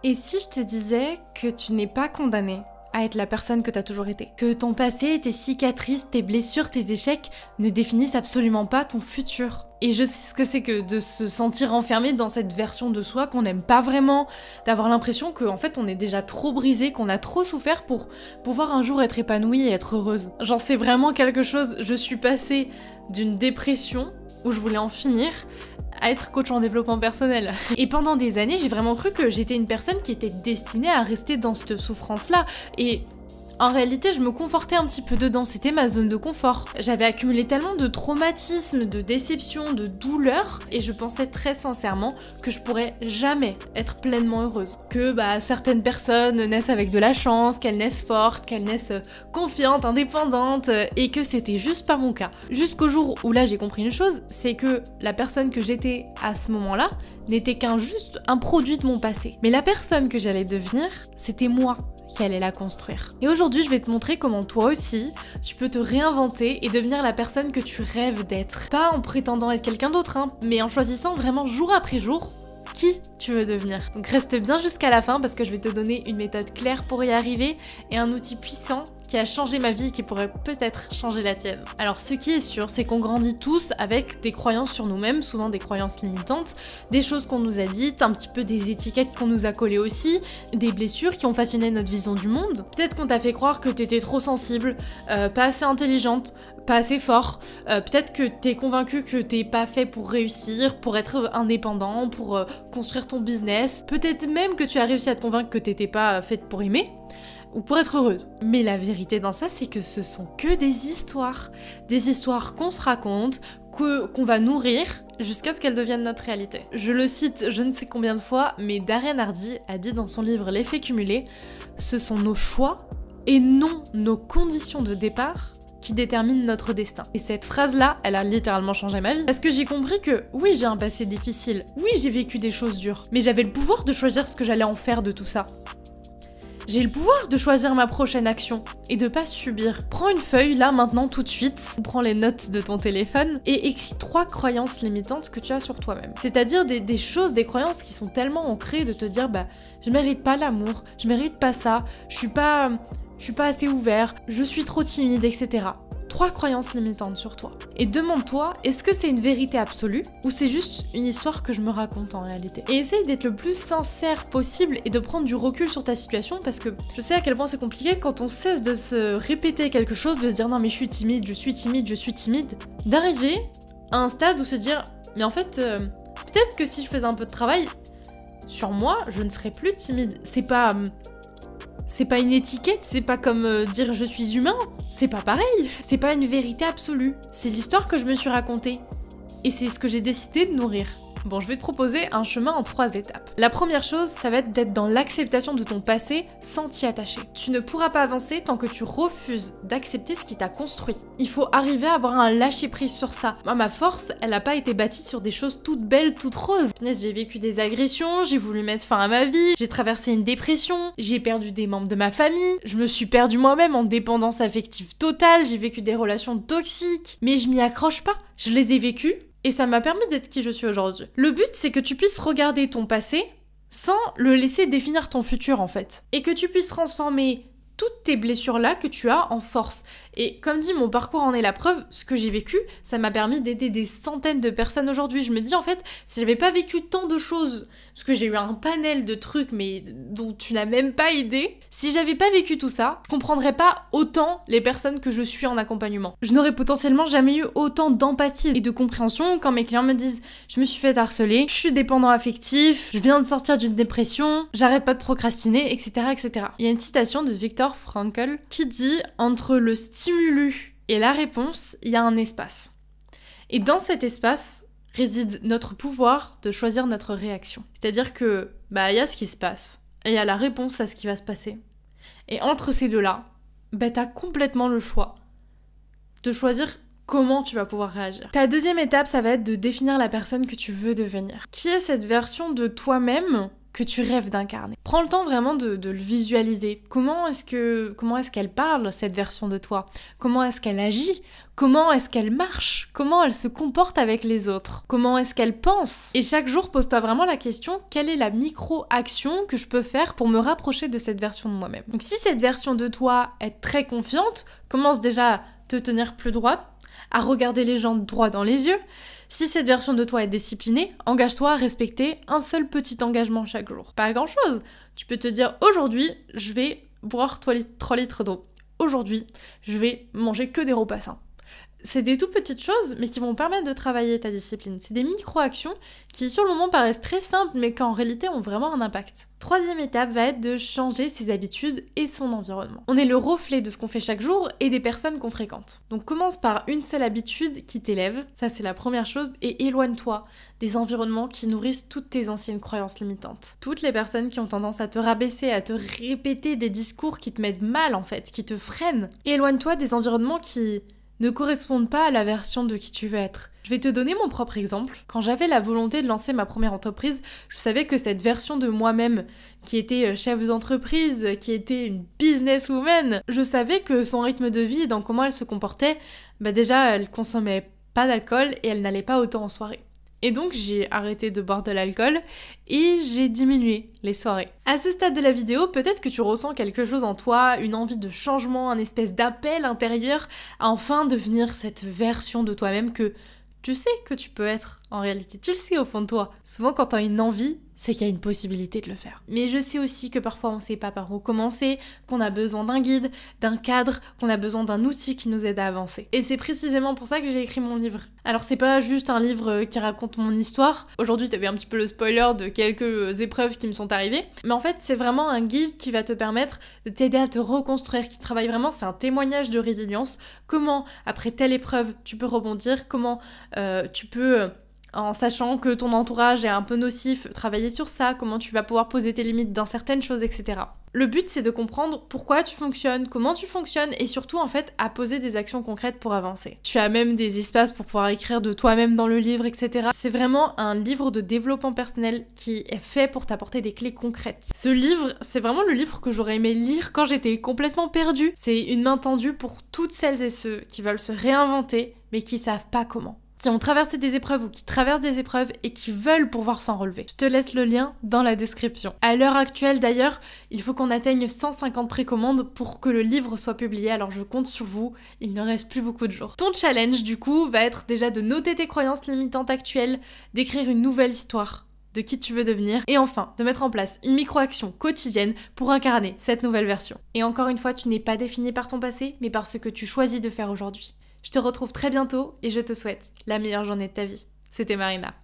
Et si je te disais que tu n'es pas condamné à être la personne que tu as toujours été? Que ton passé, tes cicatrices, tes blessures, tes échecs ne définissent absolument pas ton futur? Et je sais ce que c'est que de se sentir enfermé dans cette version de soi qu'on n'aime pas vraiment, d'avoir l'impression qu'en fait on est déjà trop brisé, qu'on a trop souffert pour pouvoir un jour être épanouie et être heureuse. J'en sais vraiment quelque chose, je suis passée d'une dépression où je voulais en finir à être coach en développement personnel. Et pendant des années, j'ai vraiment cru que j'étais une personne qui était destinée à rester dans cette souffrance-là. Et en réalité, je me confortais un petit peu dedans, c'était ma zone de confort. J'avais accumulé tellement de traumatismes, de déceptions, de douleurs, et je pensais très sincèrement que je pourrais jamais être pleinement heureuse. Que certaines personnes naissent avec de la chance, qu'elles naissent fortes, qu'elles naissent confiantes, indépendantes, et que c'était juste pas mon cas. Jusqu'au jour où là j'ai compris une chose, c'est que la personne que j'étais à ce moment-là n'était juste un produit de mon passé. Mais la personne que j'allais devenir, c'était moi qui allait la construire. Et aujourd'hui, je vais te montrer comment toi aussi, tu peux te réinventer et devenir la personne que tu rêves d'être. Pas en prétendant être quelqu'un d'autre, mais en choisissant vraiment jour après jour qui tu veux devenir. Donc reste bien jusqu'à la fin parce que je vais te donner une méthode claire pour y arriver et un outil puissant qui a changé ma vie et qui pourrait peut-être changer la tienne. Alors ce qui est sûr, c'est qu'on grandit tous avec des croyances sur nous-mêmes, souvent des croyances limitantes, des choses qu'on nous a dites, un petit peu des étiquettes qu'on nous a collées aussi, des blessures qui ont façonné notre vision du monde. Peut-être qu'on t'a fait croire que t'étais trop sensible, pas assez intelligente, pas assez fort. Peut-être que t'es convaincu que t'es pas fait pour réussir, pour être indépendant, pour construire ton business. Peut-être même que tu as réussi à te convaincre que t'étais pas faite pour aimer ou pour être heureuse. Mais la vérité dans ça, c'est que ce sont que des histoires qu'on se raconte, qu'on va nourrir jusqu'à ce qu'elles deviennent notre réalité. Je le cite je ne sais combien de fois, mais Darren Hardy a dit dans son livre L'effet cumulé, ce sont nos choix et non nos conditions de départ qui détermine notre destin. Et cette phrase-là, elle a littéralement changé ma vie. Parce que j'ai compris que, oui, j'ai un passé difficile, oui, j'ai vécu des choses dures, mais j'avais le pouvoir de choisir ce que j'allais en faire de tout ça. J'ai le pouvoir de choisir ma prochaine action et de pas subir. Prends une feuille, là, maintenant, tout de suite, prends les notes de ton téléphone et écris 3 croyances limitantes que tu as sur toi-même. C'est-à-dire des choses, des croyances qui sont tellement ancrées de te dire, je mérite pas l'amour, je mérite pas ça, je suis pas assez ouvert, je suis trop timide, etc. 3 croyances limitantes sur toi. Et demande-toi, est-ce que c'est une vérité absolue ou c'est juste une histoire que je me raconte en réalité? Et essaye d'être le plus sincère possible et de prendre du recul sur ta situation parce que je sais à quel point c'est compliqué quand on cesse de se répéter quelque chose, de se dire non mais je suis timide, d'arriver à un stade où se dire mais en fait peut-être que si je faisais un peu de travail sur moi, je ne serais plus timide. C'est pas une étiquette, c'est pas comme dire je suis humain, c'est pas pareil, c'est pas une vérité absolue, c'est l'histoire que je me suis racontée, et c'est ce que j'ai décidé de nourrir. Bon, je vais te proposer un chemin en 3 étapes. La première chose, ça va être d'être dans l'acceptation de ton passé sans t'y attacher. Tu ne pourras pas avancer tant que tu refuses d'accepter ce qui t'a construit. Il faut arriver à avoir un lâcher-prise sur ça. Moi, ma force, elle n'a pas été bâtie sur des choses toutes belles, toutes roses. J'ai vécu des agressions, j'ai voulu mettre fin à ma vie, j'ai traversé une dépression, j'ai perdu des membres de ma famille, je me suis perdue moi-même en dépendance affective totale, j'ai vécu des relations toxiques, mais je m'y accroche pas. Je les ai vécues. Et ça m'a permis d'être qui je suis aujourd'hui. Le but, c'est que tu puisses regarder ton passé sans le laisser définir ton futur, en fait. Et que tu puisses transformer toutes tes blessures-là que tu as en force. Et comme dit, mon parcours en est la preuve, ce que j'ai vécu, ça m'a permis d'aider des centaines de personnes aujourd'hui. Je me dis en fait, si j'avais pas vécu tant de choses, parce que j'ai eu un panel de trucs mais dont tu n'as même pas idée, si j'avais pas vécu tout ça, je comprendrais pas autant les personnes que je suis en accompagnement. Je n'aurais potentiellement jamais eu autant d'empathie et de compréhension quand mes clients me disent « Je me suis fait harceler, je suis dépendant affectif, je viens de sortir d'une dépression, j'arrête pas de procrastiner, etc. etc. » Il y a une citation de Viktor Frankl qui dit « Entre le stimulus et la réponse, il y a un espace. Et dans cet espace réside notre pouvoir de choisir notre réaction. » C'est-à-dire que, il y a ce qui se passe, et il y a la réponse à ce qui va se passer. Et entre ces deux-là, t'as complètement le choix de choisir comment tu vas pouvoir réagir. Ta deuxième étape, ça va être de définir la personne que tu veux devenir. Qui est cette version de toi-même que tu rêves d'incarner. Prends le temps vraiment de le visualiser. Comment est-ce qu'elle parle, cette version de toi? Comment est-ce qu'elle agit? Comment est-ce qu'elle marche? Comment elle se comporte avec les autres? Comment est-ce qu'elle pense? Et chaque jour, pose-toi vraiment la question, quelle est la micro-action que je peux faire pour me rapprocher de cette version de moi-même? Donc si cette version de toi est très confiante, commence déjà à te tenir plus droite, à regarder les gens droit dans les yeux. Si cette version de toi est disciplinée, engage-toi à respecter un seul petit engagement chaque jour. Pas grand-chose. Tu peux te dire, aujourd'hui, je vais boire 3 litres d'eau. Aujourd'hui, je vais manger que des repas sains. C'est des tout petites choses, mais qui vont permettre de travailler ta discipline. C'est des micro-actions qui, sur le moment, paraissent très simples, mais qui, en réalité, ont vraiment un impact. Troisième étape va être de changer ses habitudes et son environnement. On est le reflet de ce qu'on fait chaque jour et des personnes qu'on fréquente. Donc commence par une seule habitude qui t'élève, ça c'est la première chose, et éloigne-toi des environnements qui nourrissent toutes tes anciennes croyances limitantes. Toutes les personnes qui ont tendance à te rabaisser, à te répéter des discours qui te mettent mal en fait, qui te freinent. Éloigne-toi des environnements qui ne correspondent pas à la version de qui tu veux être. Je vais te donner mon propre exemple. Quand j'avais la volonté de lancer ma première entreprise, je savais que cette version de moi-même, qui était chef d'entreprise, qui était une businesswoman, je savais que son rythme de vie et dans comment elle se comportait, déjà elle consommait pas d'alcool et elle n'allait pas autant en soirée. Et donc j'ai arrêté de boire de l'alcool et j'ai diminué les soirées. À ce stade de la vidéo, peut-être que tu ressens quelque chose en toi, une envie de changement, un espèce d'appel intérieur à enfin devenir cette version de toi-même que tu sais que tu peux être en réalité. Tu le sais au fond de toi. Souvent quand t'as une envie, c'est qu'il y a une possibilité de le faire. Mais je sais aussi que parfois on sait pas par où commencer, qu'on a besoin d'un guide, d'un cadre, qu'on a besoin d'un outil qui nous aide à avancer. Et c'est précisément pour ça que j'ai écrit mon livre. Alors c'est pas juste un livre qui raconte mon histoire. Aujourd'hui t'avais un petit peu le spoiler de quelques épreuves qui me sont arrivées. Mais en fait c'est vraiment un guide qui va te permettre de t'aider à te reconstruire, qui travaille vraiment, c'est un témoignage de résilience. Comment après telle épreuve tu peux rebondir, comment tu peux... en sachant que ton entourage est un peu nocif, travailler sur ça, comment tu vas pouvoir poser tes limites dans certaines choses, etc. Le but, c'est de comprendre pourquoi tu fonctionnes, comment tu fonctionnes, et surtout, en fait, à poser des actions concrètes pour avancer. Tu as même des espaces pour pouvoir écrire de toi-même dans le livre, etc. C'est vraiment un livre de développement personnel qui est fait pour t'apporter des clés concrètes. Ce livre, c'est vraiment le livre que j'aurais aimé lire quand j'étais complètement perdue. C'est une main tendue pour toutes celles et ceux qui veulent se réinventer, mais qui savent pas comment. Qui ont traversé des épreuves ou qui traversent des épreuves et qui veulent pouvoir s'en relever. Je te laisse le lien dans la description. À l'heure actuelle d'ailleurs, il faut qu'on atteigne 150 précommandes pour que le livre soit publié, alors je compte sur vous, il ne reste plus beaucoup de jours. Ton challenge du coup va être déjà de noter tes croyances limitantes actuelles, d'écrire une nouvelle histoire de qui tu veux devenir, et enfin, de mettre en place une micro-action quotidienne pour incarner cette nouvelle version. Et encore une fois, tu n'es pas défini par ton passé, mais par ce que tu choisis de faire aujourd'hui. Je te retrouve très bientôt et je te souhaite la meilleure journée de ta vie. C'était Marina.